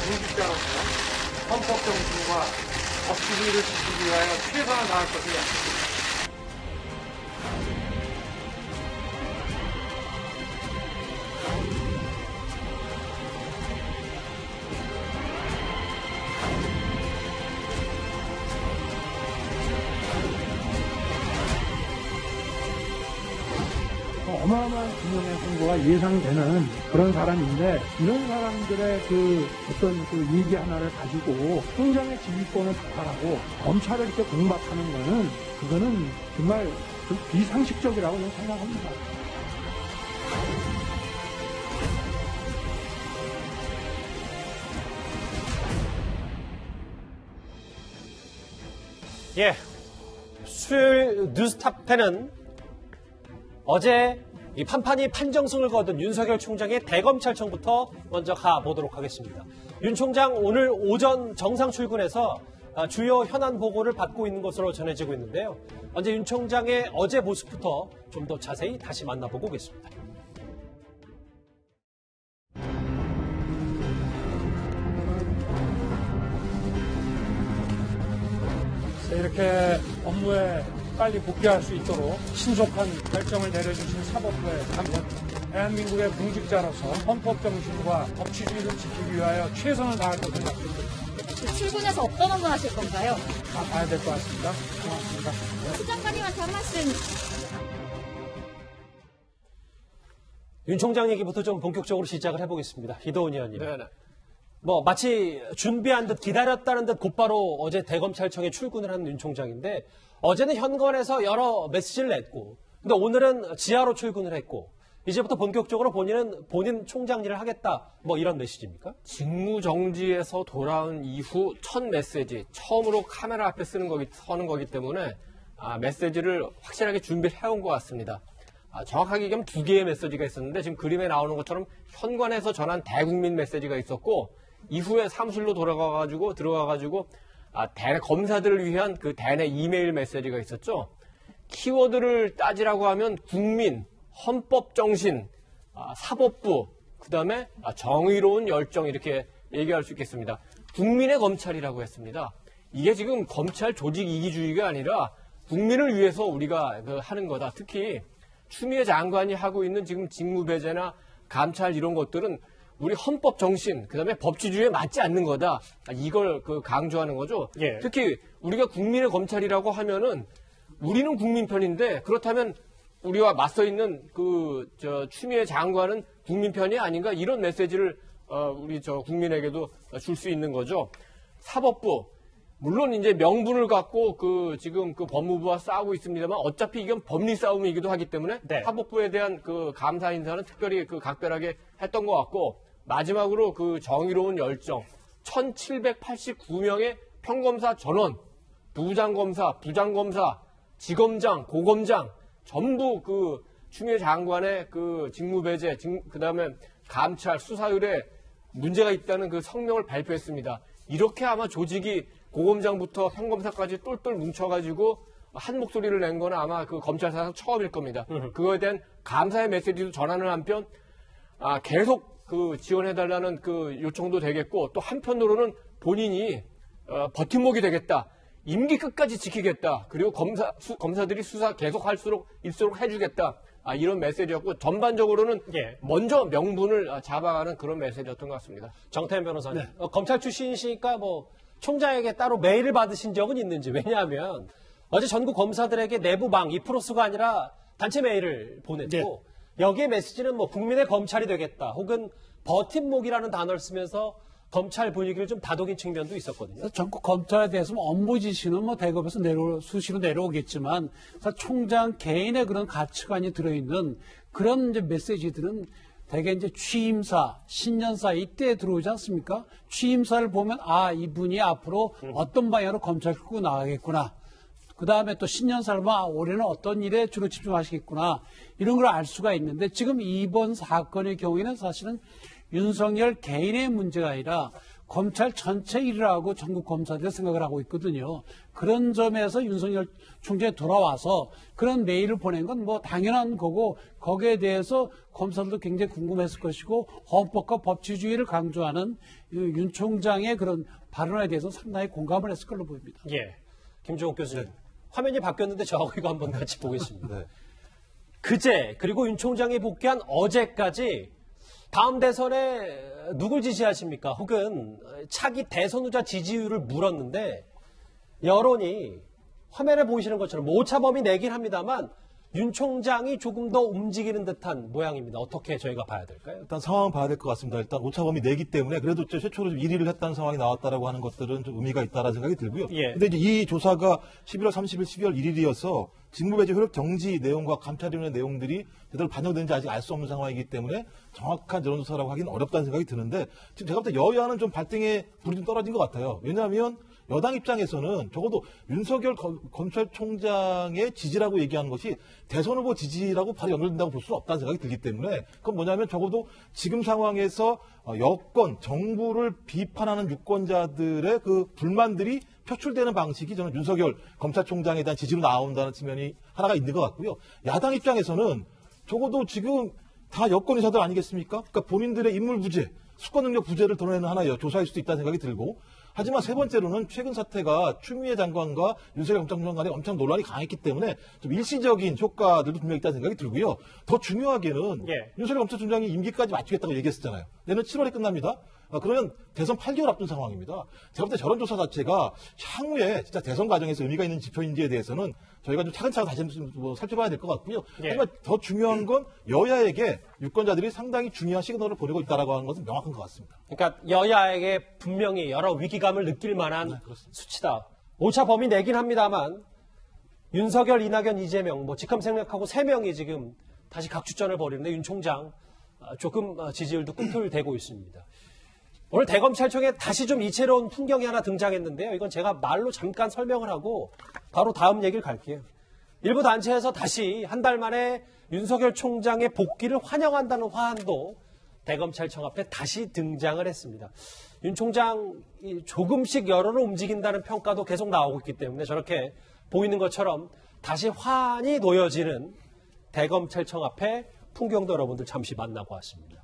공직자로서 헌법 정신과 법치주의를 지키기 위하여 최선을 다할 것을 약속합니다. 어마어마한 금융의 선거가 예상되는 그런 사람인데 이런 사람들의 어떤 얘기 하나를 가지고 총장의 지휘권을 박탈하고 검찰을 이렇게 공박하는 거는 그거는 정말 비상식적이라고 저는 생각합니다. 예, 수요일 뉴스탑10은 어제 이 판판이 판정승을 거둔 윤석열 총장의 대검찰청부터 먼저 가보도록 하겠습니다. 윤 총장 오늘 오전 정상 출근해서 주요 현안 보고를 받고 있는 것으로 전해지고 있는데요. 먼저 윤 총장의 어제 모습부터 좀 더 자세히 다시 만나보고 오겠습니다. 이렇게 업무에 빨리 복귀할 수 있도록 신속한 결정을 내려주신 사법부에 감사합니다. 대한민국의 공직자로서 헌법 정신과 법치주의를 지키기 위하여 최선을 다할 것을 약속드립니다. 출근해서 어떤 업무 하실 건가요? 봐야 될 것 같습니다. 고맙습니다. 수장관님한테 한 말씀. 윤 총장 얘기부터 좀 본격적으로 시작을 해보겠습니다. 이도훈 의원님. 네네. 마치 준비한 듯 기다렸다는 듯 곧바로 어제 대검찰청에 출근을 한 윤 총장인데 어제는 현관에서 여러 메시지를 냈고 근데 오늘은 지하로 출근을 했고 이제부터 본격적으로 본인 총장 일을 하겠다 이런 메시지입니까? 직무정지에서 돌아온 이후 첫 메시지, 처음으로 카메라 앞에 서는 거기 때문에 메시지를 확실하게 준비를 해온 것 같습니다. 정확하게 얘기하면 두 개의 메시지가 있었는데 지금 그림에 나오는 것처럼 현관에서 전한 대국민 메시지가 있었고 이후에 사무실로 들어가가지고 대내 검사들을 위한 그 대내 이메일 메시지가 있었죠. 키워드를 따지라고 하면 국민, 헌법정신, 사법부, 그 다음에 정의로운 열정 이렇게 얘기할 수 있겠습니다. 국민의 검찰이라고 했습니다. 이게 지금 검찰 조직 이기주의가 아니라 국민을 위해서 우리가 하는 거다. 특히 추미애 장관이 하고 있는 지금 직무배제나 감찰 이런 것들은 우리 헌법 정신, 그 다음에 법치주의에 맞지 않는 거다. 이걸 강조하는 거죠. 예. 특히 우리가 국민의 검찰이라고 하면은 우리는 국민 편인데 그렇다면 우리와 맞서 있는 추미애 장관은 국민 편이 아닌가 이런 메시지를 우리 국민에게도 줄 수 있는 거죠. 사법부. 물론 이제 명분을 갖고 지금 법무부와 싸우고 있습니다만 어차피 이건 법리 싸움이기도 하기 때문에 네. 사법부에 대한 감사 인사는 특별히 각별하게 했던 것 같고 마지막으로 정의로운 열정 1789명의 평검사 전원, 부장검사, 지검장, 고검장 전부 추미애 장관의 직무배제, 그다음에 감찰, 수사 의뢰 문제가 있다는 성명을 발표했습니다. 이렇게 아마 조직이 고검장부터 평검사까지 똘똘 뭉쳐가지고 한 목소리를 낸 거는 아마 검찰사상 처음일 겁니다. 그거에 대한 감사의 메시지도 전하는 한편 계속 지원해달라는 요청도 되겠고 또 한편으로는 본인이 버팀목이 되겠다. 임기 끝까지 지키겠다. 그리고 검사들이 수사 계속할수록 해주겠다. 이런 메시지였고 전반적으로는 예. 먼저 명분을 잡아가는 그런 메시지였던 것 같습니다. 정태현 변호사님. 네. 검찰 출신이시니까 총장에게 따로 메일을 받으신 적은 있는지. 왜냐하면 어제 전국 검사들에게 내부망 2%가 아니라 단체 메일을 보냈고 네. 여기에 메시지는 국민의 검찰이 되겠다. 혹은 버팀목이라는 단어를 쓰면서 검찰 분위기를 좀 다독인 측면도 있었거든요. 전국 검찰에 대해서는 업무 지시는 대검에서 수시로 내려오겠지만 총장 개인의 그런 가치관이 들어있는 그런 이제 메시지들은 대개 이제 취임사, 신년사 이때 들어오지 않습니까? 취임사를 보면 이분이 앞으로 어떤 방향으로 검찰 끌고 나가겠구나. 그 다음에 또 신년사를 보면 올해는 어떤 일에 주로 집중하시겠구나. 이런 걸 알 수가 있는데 지금 이번 사건의 경우에는 사실은 윤석열 개인의 문제가 아니라 검찰 전체 일이라고 전국 검사들이 생각을 하고 있거든요. 그런 점에서 윤석열 총장이 돌아와서 그런 메일을 보낸 건 뭐 당연한 거고 거기에 대해서 검사들도 굉장히 궁금했을 것이고 헌법과 법치주의를 강조하는 윤 총장의 그런 발언에 대해서 상당히 공감을 했을 걸로 보입니다. 예. 김종욱 교수님. 화면이 바뀌었는데 저하고 이거 한번 같이 보겠습니다. 네. 그제 그리고 윤 총장이 복귀한 어제까지 다음 대선에 누굴 지지하십니까? 혹은 차기 대선 후자 지지율을 물었는데 여론이 화면에 보이시는 것처럼 오차범위 내긴 합니다만 윤 총장이 조금 더 움직이는 듯한 모양입니다. 어떻게 저희가 봐야 될까요? 일단 상황 봐야 될 것 같습니다. 일단 오차범위 내기 때문에 그래도 최초로 좀 1위를 했다는 상황이 나왔다라고 하는 것들은 좀 의미가 있다라는 생각이 들고요. 예. 근데 이제 이 조사가 11월 30일, 12월 1일이어서 직무배제 효력 정지 내용과 감찰위원회 내용들이 제대로 반영되는지 아직 알 수 없는 상황이기 때문에 정확한 여론조사라고 하기는 어렵다는 생각이 드는데 지금 제가 볼 때 여야는 좀 발등에 불이 좀 떨어진 것 같아요. 왜냐하면 여당 입장에서는 적어도 윤석열 검찰총장의 지지라고 얘기하는 것이 대선 후보 지지라고 바로 연결된다고 볼 수는 없다는 생각이 들기 때문에 그건 뭐냐면 적어도 지금 상황에서 여권, 정부를 비판하는 유권자들의 그 불만들이 표출되는 방식이 저는 윤석열 검찰총장에 대한 지지로 나온다는 측면이 하나가 있는 것 같고요. 야당 입장에서는 적어도 지금 다 여권 의사들 아니겠습니까? 그러니까 본인들의 인물 부재, 수권 능력 부재를 드러내는 하나의 조사일 수도 있다는 생각이 들고 하지만 세 번째로는 최근 사태가 추미애 장관과 윤석열 검찰총장 간에 엄청 논란이 강했기 때문에 좀 일시적인 효과들도 분명히 있다는 생각이 들고요. 더 중요하게는 예. 윤석열 검찰총장이 임기까지 맞추겠다고 얘기했었잖아요. 내년 7월에 끝납니다. 그러면 대선 8개월 앞둔 상황입니다. 제가 볼 때 저런 조사 자체가 향후에 진짜 대선 과정에서 의미가 있는 지표인지에 대해서는 저희가 좀 차근차근 다시 좀 살펴봐야 될 것 같고요. 예. 하지만 더 중요한 건 여야에게 유권자들이 상당히 중요한 시그널을 보내고 있다라고 하는 것은 명확한 것 같습니다. 그러니까 여야에게 분명히 여러 위기감을 느낄 만한 수치다. 오차 범위 내긴 합니다만 윤석열, 이낙연, 이재명 뭐 직함 생략하고 3명이 지금 다시 각축전을 벌이는데 윤 총장 조금 지지율도 꿈틀대고 있습니다. 오늘 대검찰청에 다시 좀 이채로운 풍경이 하나 등장했는데요. 이건 제가 말로 잠깐 설명을 하고 바로 다음 얘기를 갈게요. 일부 단체에서 다시 한 달 만에 윤석열 총장의 복귀를 환영한다는 화환도 대검찰청 앞에 다시 등장을 했습니다. 윤 총장이 조금씩 여론을 움직인다는 평가도 계속 나오고 있기 때문에 저렇게 보이는 것처럼 다시 화환이 놓여지는 대검찰청 앞에 풍경도 여러분들 잠시 만나고 왔습니다.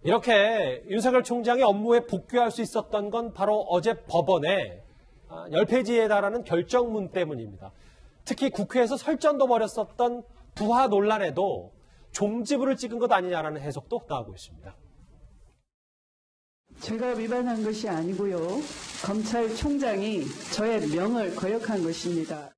이렇게 윤석열 총장이 업무에 복귀할 수 있었던 건 바로 어제 법원에 10페이지에 달하는 결정문 때문입니다. 특히 국회에서 설전도 벌였었던 부하 논란에도 종지부를 찍은 것 아니냐라는 해석도 나오고 있습니다. 제가 위반한 것이 아니고요. 검찰총장이 저의 명을 거역한 것입니다.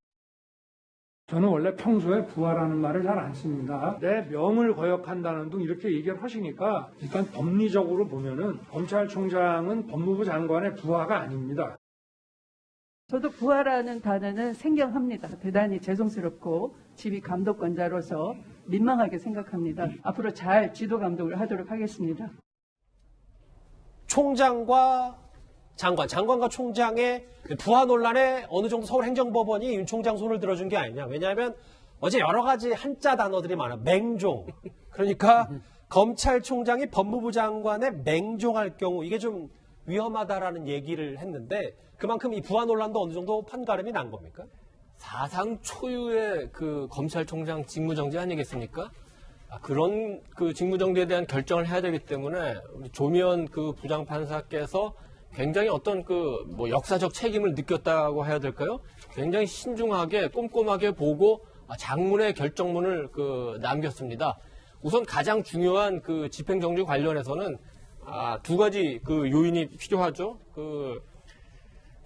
저는 원래 평소에 부하라는 말을 잘 안 씁니다. 내 명을 거역한다는 등 이렇게 얘기를 하시니까 일단 법리적으로 보면은 검찰총장은 법무부 장관의 부하가 아닙니다. 저도 부하라는 단어는 생경합니다. 대단히 죄송스럽고 지휘 감독권자로서 민망하게 생각합니다. 앞으로 잘 지도 감독을 하도록 하겠습니다. 총장과 장관과 총장의 부하 논란에 어느 정도 서울행정법원이 윤 총장 손을 들어준 게 아니냐. 왜냐하면 어제 여러 가지 한자 단어들이 많아. 맹종. 그러니까 검찰총장이 법무부 장관에 맹종할 경우 이게 좀 위험하다라는 얘기를 했는데 그만큼 이 부하 논란도 어느 정도 판가름이 난 겁니까? 사상 초유의 그 검찰총장 직무정지 아니겠습니까? 그런 그 직무정지에 대한 결정을 해야 되기 때문에 우리 조미연 그 부장판사께서 굉장히 어떤 그 뭐 역사적 책임을 느꼈다고 해야 될까요? 굉장히 신중하게 꼼꼼하게 보고 장문의 결정문을 그 남겼습니다. 우선 가장 중요한 그 집행정지 관련해서는 두 가지 그 요인이 필요하죠. 그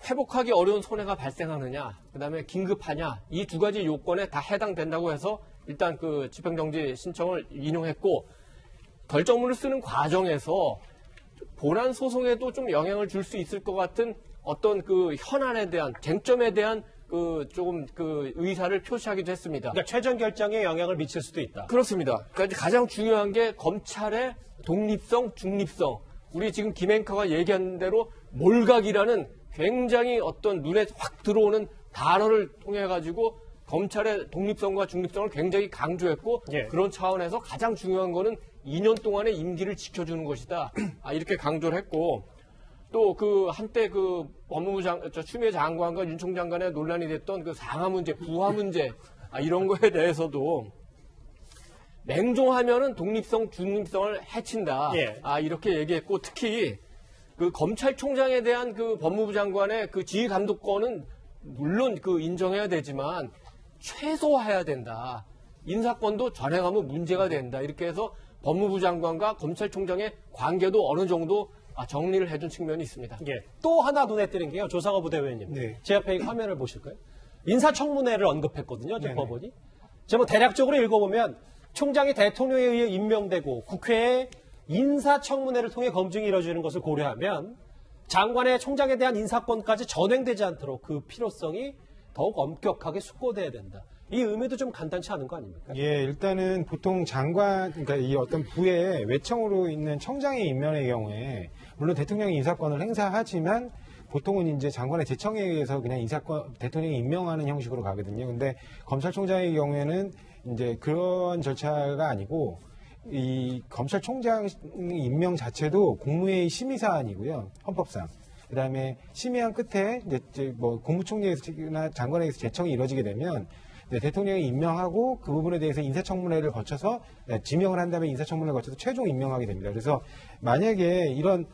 회복하기 어려운 손해가 발생하느냐, 그다음에 긴급하냐, 이 두 가지 요건에 다 해당된다고 해서 일단 그 집행정지 신청을 인용했고 결정문을 쓰는 과정에서 본안 소송에도 좀 영향을 줄 수 있을 것 같은 어떤 그 현안에 대한 쟁점에 대한 그 조금 그 의사를 표시하기도 했습니다. 그러니까 최종 결정에 영향을 미칠 수도 있다. 그렇습니다. 그러니까 가장 중요한 게 검찰의 독립성, 중립성. 우리 지금 김앵커가 얘기한 대로 몰각이라는 굉장히 어떤 눈에 확 들어오는 단어를 통해 가지고 검찰의 독립성과 중립성을 굉장히 강조했고 예. 그런 차원에서 가장 중요한 거는 2년 동안의 임기를 지켜주는 것이다. 이렇게 강조를 했고 또 그 한때 그 법무부 추미애 장관과 윤 총장 간에 논란이 됐던 그 상하 문제, 부하 문제 이런 거에 대해서도 맹종하면은 독립성, 중립성을 해친다. 예. 이렇게 얘기했고 특히 그 검찰총장에 대한 그 법무부 장관의 그 지휘 감독권은 물론 그 인정해야 되지만 최소화해야 된다. 인사권도 전행하면 문제가 된다. 이렇게 해서 법무부 장관과 검찰총장의 관계도 어느 정도 정리를 해준 측면이 있습니다. 예. 또 하나 눈에 띄는 게요. 조상호 부대변인님. 네. 제 옆에 이 화면을 보실까요? 인사청문회를 언급했거든요. 저 네네. 법원이. 제가 뭐 대략적으로 읽어보면 총장이 대통령에 의해 임명되고 국회에 인사청문회를 통해 검증이 이루어지는 것을 고려하면 장관의 총장에 대한 인사권까지 전행되지 않도록 그 필요성이 더욱 엄격하게 숙고돼야 된다. 이 의미도 좀 간단치 않은 거 아닙니까? 예, 일단은 보통 장관, 그러니까 이 어떤 부에 외청으로 있는 청장의 임명의 경우에 물론 대통령이 인사권을 행사하지만 보통은 이제 장관의 제청에 의해서 그냥 인사권, 대통령이 임명하는 형식으로 가거든요. 근데 검찰총장의 경우에는 이제 그런 절차가 아니고 이 검찰총장 임명 자체도 국무회의 심의사안이고요. 헌법상. 그 다음에 심의한 끝에 이제 뭐 국무총리나 장관에게서 제청이 이루어지게 되면 대통령이 임명하고 그 부분에 대해서 인사청문회를 거쳐서 지명을 한 다음에 인사청문회를 거쳐서 최종 임명하게 됩니다. 그래서 만약에 이런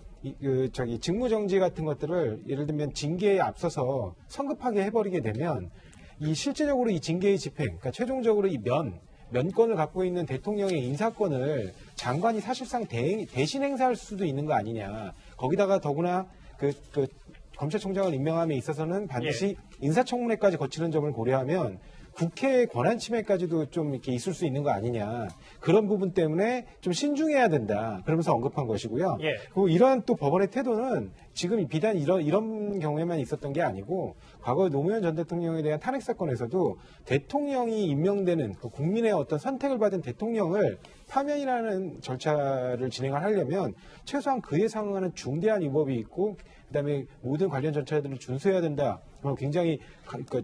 직무정지 같은 것들을 예를 들면 징계에 앞서서 성급하게 해버리게 되면 이 실제적으로 이 징계의 집행, 그러니까 최종적으로 이 면권을 갖고 있는 대통령의 인사권을 장관이 사실상 대신 행사할 수도 있는 거 아니냐. 거기다가 더구나 그 검찰총장을 임명함에 있어서는 반드시 인사청문회까지 거치는 점을 고려하면 국회의 권한 침해까지도 좀 이렇게 있을 수 있는 거 아니냐. 그런 부분 때문에 좀 신중해야 된다. 그러면서 언급한 것이고요. 예. 그리고 이러한 또 법원의 태도는 지금 비단 이런 경우에만 있었던 게 아니고 과거 노무현 전 대통령에 대한 탄핵 사건에서도 대통령이 임명되는 그 국민의 어떤 선택을 받은 대통령을 파면이라는 절차를 진행을 하려면 최소한 그에 상응하는 중대한 위법이 있고 그다음에 모든 관련 절차들을 준수해야 된다. 굉장히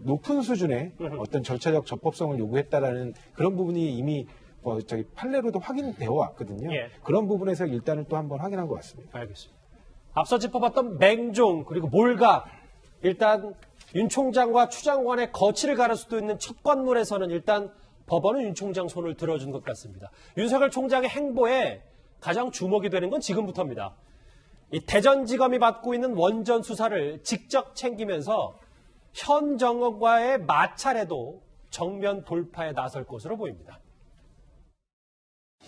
높은 수준의 어떤 절차적 적법성을 요구했다라는 그런 부분이 이미 판례로도 확인되어 왔거든요. 예. 그런 부분에서 일단은 또 한번 확인한 것 같습니다. 알겠습니다. 앞서 짚어봤던 맹종 그리고 몰각 일단 윤 총장과 추 장관의 거취를 가를 수도 있는 첫 관문에서는 일단 법원은 윤 총장 손을 들어준 것 같습니다. 윤석열 총장의 행보에 가장 주목이 되는 건 지금부터입니다. 이 대전지검이 맡고 있는 원전 수사를 직접 챙기면서 현 정권과의 마찰에도 정면 돌파에 나설 것으로 보입니다.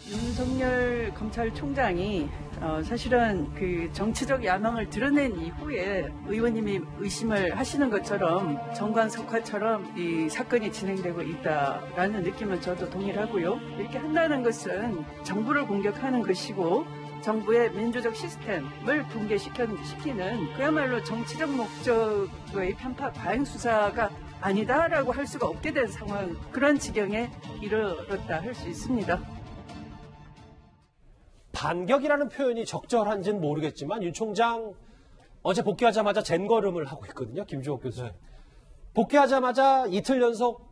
윤석열 검찰총장이 사실은 그 정치적 야망을 드러낸 이후에 의원님이 의심을 하시는 것처럼 정관석화처럼 이 사건이 진행되고 있다라는 느낌은 저도 동일하고요. 이렇게 한다는 것은 정부를 공격하는 것이고 정부의 민주적 시스템을 붕괴시키는 그야말로 정치적 목적의 편파 과잉 수사가 아니다라고 할 수가 없게 된 상황, 그런 지경에 이르렀다 할 수 있습니다. 반격이라는 표현이 적절한지는 모르겠지만 윤 총장 어제 복귀하자마자 젠걸음을 하고 있거든요. 김주옥 교수님. 복귀하자마자 이틀 연속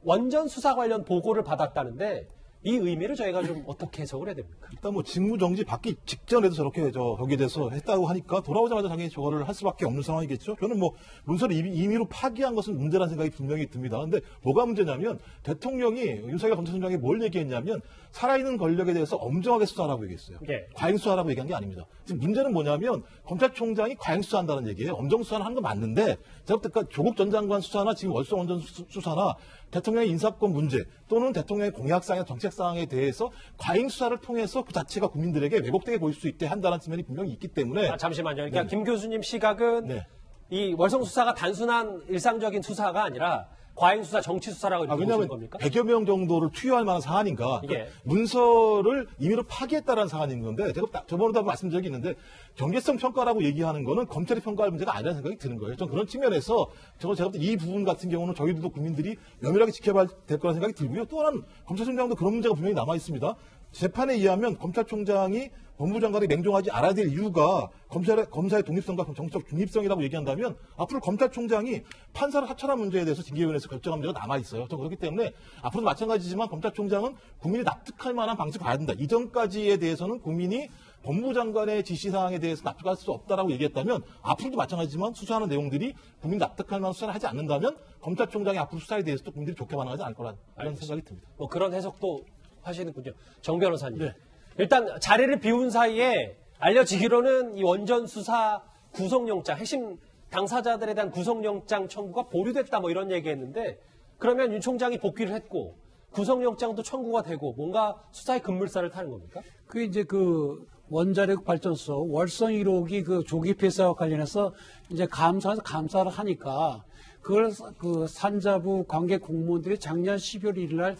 원전 수사 관련 보고를 받았다는데 이 의미를 저희가 좀 어떻게 해석을 해야 됩니까? 일단 뭐 직무정지 받기 직전에도 저렇게 거기에 대해서 했다고 하니까 돌아오자마자 당연히 저거를 할 수밖에 없는 상황이겠죠. 저는 뭐 문서를 임의로 파기한 것은 문제라는 생각이 분명히 듭니다. 근데 뭐가 문제냐면 대통령이 윤석열 검찰총장이 뭘 얘기했냐면 살아있는 권력에 대해서 엄정하게 수사하라고 얘기했어요. 예. 과잉 수사하라고 얘기한 게 아닙니다. 지금 문제는 뭐냐면 검찰총장이 과잉 수사한다는 얘기예요. 엄정 수사는 하는 거 맞는데 제가 볼 때 조국 전 장관 수사나 지금 월성 원전 수사나 대통령의 인사권 문제 또는 대통령의 공약사항이나 정책사항에 대해서 과잉 수사를 통해서 그 자체가 국민들에게 왜곡되게 보일 수 있게 한다는 측면이 분명히 있기 때문에 잠시만요. 그러니까 네. 김 교수님 시각은 네. 이 월성 수사가 단순한 일상적인 수사가 아니라 과잉 수사, 정치 수사라고 보시는 왜냐하면 겁니까? 100여 명 정도를 투여할 만한 사안인가. 예. 그러니까 문서를 임의로 파기했다는 사안인 건데 제가 저번에도 말씀드린 적이 있는데 경제성 평가라고 얘기하는 거는 검찰이 평가할 문제가 아니라는 생각이 드는 거예요. 전 그런 측면에서 제가 볼 때 이 부분 같은 경우는 저희들도 국민들이 면밀하게 지켜봐야 될 거라는 생각이 들고요. 또 하나는 검찰총장도 그런 문제가 분명히 남아 있습니다. 재판에 의하면 검찰총장이 법무부 장관이 맹종하지 않아야 될 이유가 검사의 독립성과 정치적 중립성이라고 얘기한다면 앞으로 검찰총장이 판사를 하차한 문제에 대해서 징계위원회에서 결정한 문제가 남아있어요. 그렇기 때문에 앞으로도 마찬가지지만 검찰총장은 국민이 납득할 만한 방식을 가야 된다. 이전까지에 대해서는 국민이 법무부 장관의 지시사항에 대해서 납득할 수 없다라고 얘기했다면 앞으로도 마찬가지지만 수사하는 내용들이 국민 납득할 만한 수사를 하지 않는다면 검찰총장의 앞으로 수사에 대해서도 국민들이 좋게 반응하지 않을 거라는 그런 생각이 듭니다. 뭐 그런 해석도 하시는군요. 정 변호사님. 네. 일단 자리를 비운 사이에 알려지기로는 이 원전 수사 구속영장, 핵심 당사자들에 대한 구속영장 청구가 보류됐다 뭐 이런 얘기했는데 그러면 윤 총장이 복귀를 했고 구속영장도 청구가 되고 뭔가 수사의 급물살을 타는 겁니까? 그 이제 그 원자력 발전소 월성 1호기 그 조기 폐쇄와 관련해서 이제 감사에서 감사를 하니까 그걸 그 산자부 관계 공무원들이 작년 12월 1일 날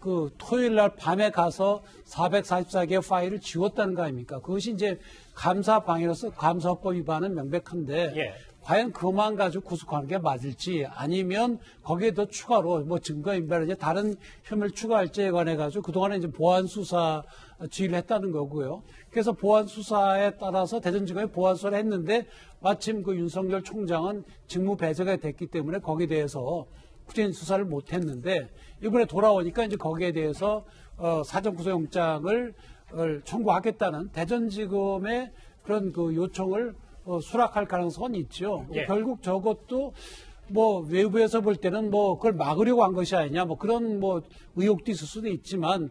그 토요일 날 밤에 가서 444개의 파일을 지웠다는 거 아닙니까? 그것이 이제 감사 방해로서 감사법 위반은 명백한데 예. 과연 그것만 가지고 구속하는 게 맞을지 아니면 거기에 더 추가로 뭐 증거인멸 다른 혐의를 추가할지에 관해 가지고 그동안에 이제 보안 수사 지휘를 했다는 거고요. 그래서 보안 수사에 따라서 대전지검이 보안 수사를 했는데 마침 그 윤석열 총장은 직무 배제가 됐기 때문에 거기에 대해서 구체적인 수사를 못 했는데 이번에 돌아오니까 이제 거기에 대해서 사전 구속영장을 청구하겠다는 대전지검의 그런 그 요청을 수락할 가능성은 있죠. 예. 결국 저것도 뭐 외부에서 볼 때는 뭐 그걸 막으려고 한 것이 아니냐 뭐 그런 뭐 의혹도 있을 수도 있지만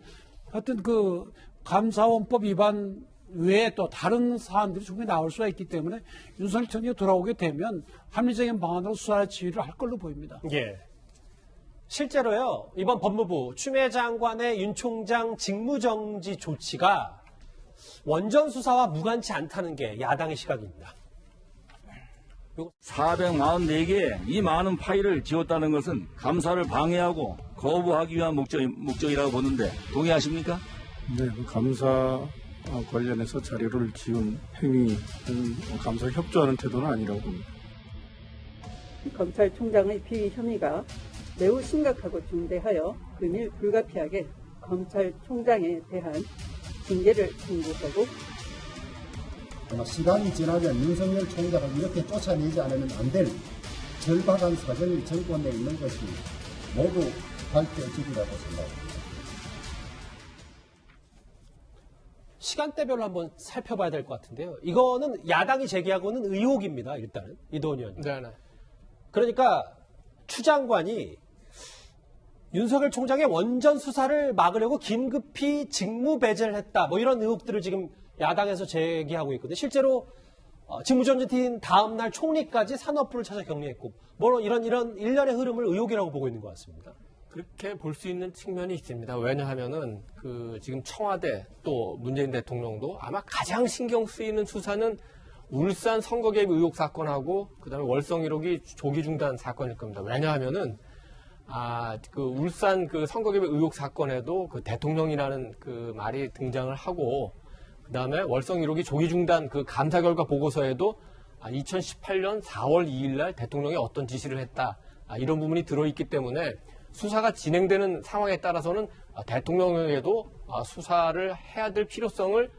하여튼 그 감사원법 위반 외에 또 다른 사안들이 충분히 나올 수가 있기 때문에 윤석열 총장이 돌아오게 되면 합리적인 방안으로 수사 지휘를 할 걸로 보입니다. 예. 실제로요, 이번 법무부 추미애 장관의 윤 총장 직무정지 조치가 원전 수사와 무관치 않다는 게 야당의 시각입니다. 444개 이 많은 파일을 지웠다는 것은 감사를 방해하고 거부하기 위한 목적이라고 보는데 동의하십니까? 네, 그 감사 관련해서 자료를 지운 행위는 감사 협조하는 태도는 아니라고 봅니다. 검찰총장의 비위 혐의가 매우 심각하고 중대하여 금일 불가피하게 검찰총장에 대한 징계를 청구하고 시간이 지나면 윤석열 총장을 이렇게 쫓아내지 않으면 안 될 절박한 사정이 정권에 있는 것이 모두 밝혀지리라고 생각합니다. 시간대별로 한번 살펴봐야 될 것 같은데요. 이거는 야당이 제기하고는 의혹입니다. 일단은 이도원 의원님. 네. 그러니까 추 장관이 윤석열 총장의 원전 수사를 막으려고 긴급히 직무 배제를 했다. 뭐 이런 의혹들을 지금 야당에서 제기하고 있거든요. 실제로 직무정지팀 다음 날 총리까지 산업부를 찾아 격리했고 뭐 이런 일련의 흐름을 의혹이라고 보고 있는 것 같습니다. 그렇게 볼 수 있는 측면이 있습니다. 왜냐하면은 그 지금 청와대 또 문재인 대통령도 아마 가장 신경 쓰이는 수사는 울산 선거 개입 의혹 사건하고 그다음에 월성 1호기 조기 중단 사건일 겁니다. 왜냐하면은 그 울산 그 선거 개입 의혹 사건에도 그 대통령이라는 그 말이 등장을 하고 그다음에 월성 1호기 조기 중단 그 감사 결과 보고서에도 2018년 4월 2일 날 대통령이 어떤 지시를 했다. 이런 부분이 들어있기 때문에 수사가 진행되는 상황에 따라서는 대통령에게도 수사를 해야 될 필요성을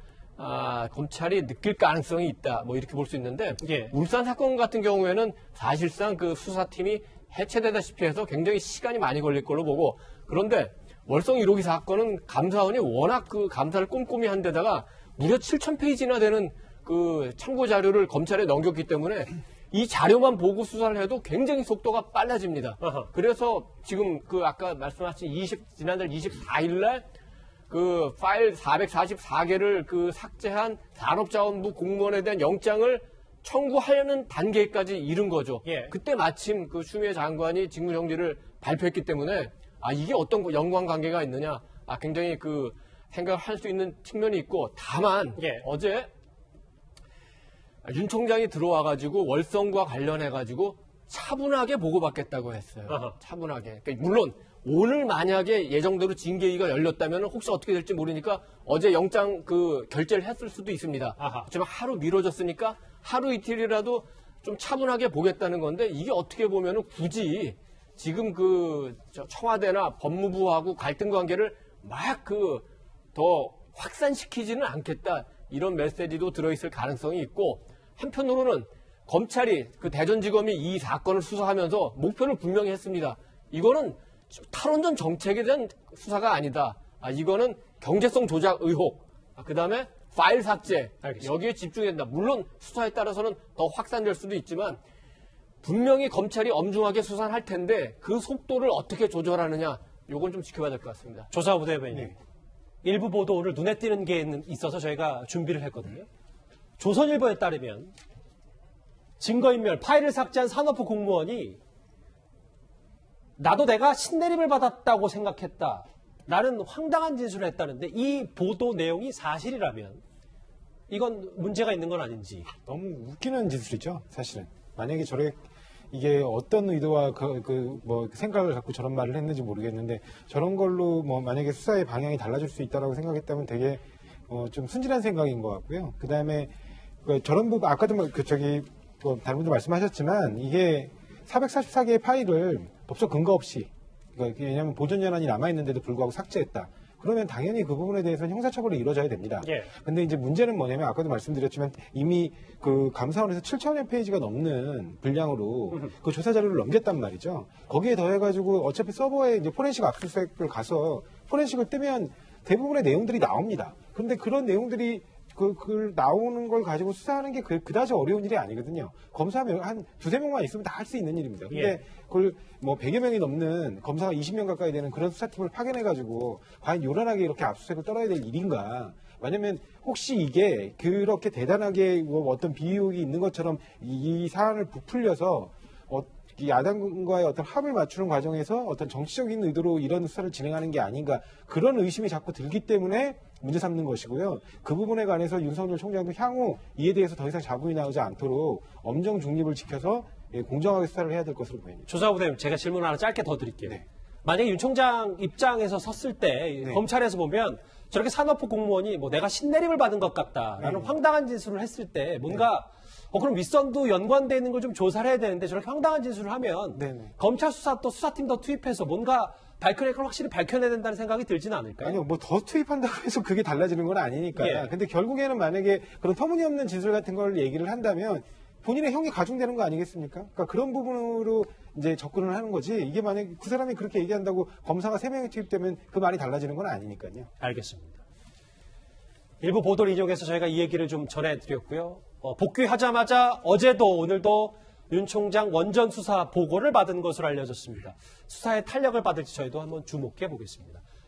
검찰이 느낄 가능성이 있다. 뭐 이렇게 볼 수 있는데 예. 울산 사건 같은 경우에는 사실상 그 수사팀이 해체되다시피 해서 굉장히 시간이 많이 걸릴 걸로 보고 그런데 월성 1호기 사건은 감사원이 워낙 그 감사를 꼼꼼히 한 데다가 무려 7,000페이지나 되는 그 참고 자료를 검찰에 넘겼기 때문에 이 자료만 보고 수사를 해도 굉장히 속도가 빨라집니다. 그래서 지금 그 아까 말씀하신 지난달 24일 날 그 파일 444개를 그 삭제한 산업자원부 공무원에 대한 영장을 청구하려는 단계까지 이른 거죠. 예. 그때 마침 그 추미애 장관이 직무정지를 발표했기 때문에 이게 어떤 연관관계가 있느냐 굉장히 그 생각을 할 수 있는 측면이 있고 다만 예. 어제 윤 총장이 들어와가지고 월성과 관련해가지고 차분하게 보고받겠다고 했어요. 차분하게. 그러니까 물론 오늘 만약에 예정대로 징계위가 열렸다면 혹시 어떻게 될지 모르니까 어제 영장 그 결재를 했을 수도 있습니다. 하지만 하루 미뤄졌으니까 하루 이틀이라도 좀 차분하게 보겠다는 건데 이게 어떻게 보면은 굳이 지금 그 청와대나 법무부하고 갈등 관계를 막 그 더 확산시키지는 않겠다 이런 메시지도 들어있을 가능성이 있고 한편으로는 검찰이 그 대전지검이 이 사건을 수사하면서 목표를 분명히 했습니다. 이거는 탈원전 정책에 대한 수사가 아니다. 이거는 경제성 조작 의혹, 그다음에 파일 삭제 알겠습니다. 여기에 집중된다. 물론 수사에 따라서는 더 확산될 수도 있지만 분명히 검찰이 엄중하게 수사를 할 텐데 그 속도를 어떻게 조절하느냐 요건 좀 지켜봐야 될 것 같습니다. 조사부 대변인. 일부 보도 오늘 눈에 띄는 게 있어서 저희가 준비를 했거든요. 조선일보에 따르면 증거인멸 파일을 삭제한 산업부 공무원이 나도 내가 신내림을 받았다고 생각했다. 나는 황당한 진술을 했다는데 이 보도 내용이 사실이라면 이건 문제가 있는 건 아닌지. 너무 웃기는 진술이죠, 사실은. 만약에 이게 어떤 의도와 뭐 생각을 갖고 저런 말을 했는지 모르겠는데 저런 걸로 뭐 만약에 수사의 방향이 달라질 수 있다라고 생각했다면 되게 좀 순진한 생각인 것 같고요. 그 다음에 저런 부분 아까도 다른 분들 말씀하셨지만 이게 444개의 파일을 법적 근거 없이 왜냐하면 보존 연한이 남아있는데도 불구하고 삭제했다. 그러면 당연히 그 부분에 대해서는 형사처벌이 이루어져야 됩니다. 예. 근데 이제 문제는 뭐냐면 아까도 말씀드렸지만 이미 그 감사원에서 7,000여 페이지가 넘는 분량으로 그 조사 자료를 넘겼단 말이죠. 거기에 더해가지고 어차피 서버에 이제 포렌식 압수수색을 가서 포렌식을 뜨면 대부분의 내용들이 나옵니다. 그런데 그런 내용들이 그 나오는 걸 가지고 수사하는 게 그다지 어려운 일이 아니거든요. 검사하면 한 두세 명만 있으면 다 할 수 있는 일입니다. 근데 예. 그걸 뭐 100여 명이 넘는 검사가 20명 가까이 되는 그런 수사팀을 파견해가지고 과연 요란하게 이렇게 압수수색을 떨어야 될 일인가. 왜냐면 혹시 이게 그렇게 대단하게 뭐 어떤 비유혹이 있는 것처럼 이 사안을 부풀려서 이 야당과의 어떤 합을 맞추는 과정에서 어떤 정치적인 의도로 이런 수사를 진행하는 게 아닌가 그런 의심이 자꾸 들기 때문에 문제 삼는 것이고요. 그 부분에 관해서 윤석열 총장도 향후 이에 대해서 더 이상 자문이 나오지 않도록 엄정 중립을 지켜서 공정하게 수사를 해야 될 것으로 보입니다. 조사부 대변인 제가 질문 하나 짧게 더 드릴게요. 네. 만약에 윤 총장 입장에서 섰을 때 네. 검찰에서 보면 저렇게 산업부 공무원이 뭐 내가 신내림을 받은 것 같다라는 네. 황당한 진술을 했을 때 뭔가 그럼 윗선도 연관되어 있는 걸 좀 조사를 해야 되는데 저렇게 황당한 진술을 하면 네네. 검찰 수사 또 수사팀 더 투입해서 뭔가 밝혀낼 걸 확실히 밝혀내야 된다는 생각이 들지는 않을까요? 아니요, 뭐 더 투입한다고 해서 그게 달라지는 건 아니니까. 예. 근데 결국에는 만약에 그런 터무니없는 진술 같은 걸 얘기를 한다면 본인의 형이 가중되는 거 아니겠습니까? 그러니까 그런 부분으로 이제 접근을 하는 거지. 이게 만약에 그 사람이 그렇게 얘기한다고 검사가 3명이 투입되면 그 말이 달라지는 건 아니니까요. 알겠습니다. 일부 보도를 인용해서 저희가 이 얘기를 좀 전해드렸고요. 복귀하자마자 어제도 오늘도 윤 총장 원전 수사 보고를 받은 것으로 알려졌습니다. 수사에 탄력을 받을지 저희도 한번 주목해 보겠습니다.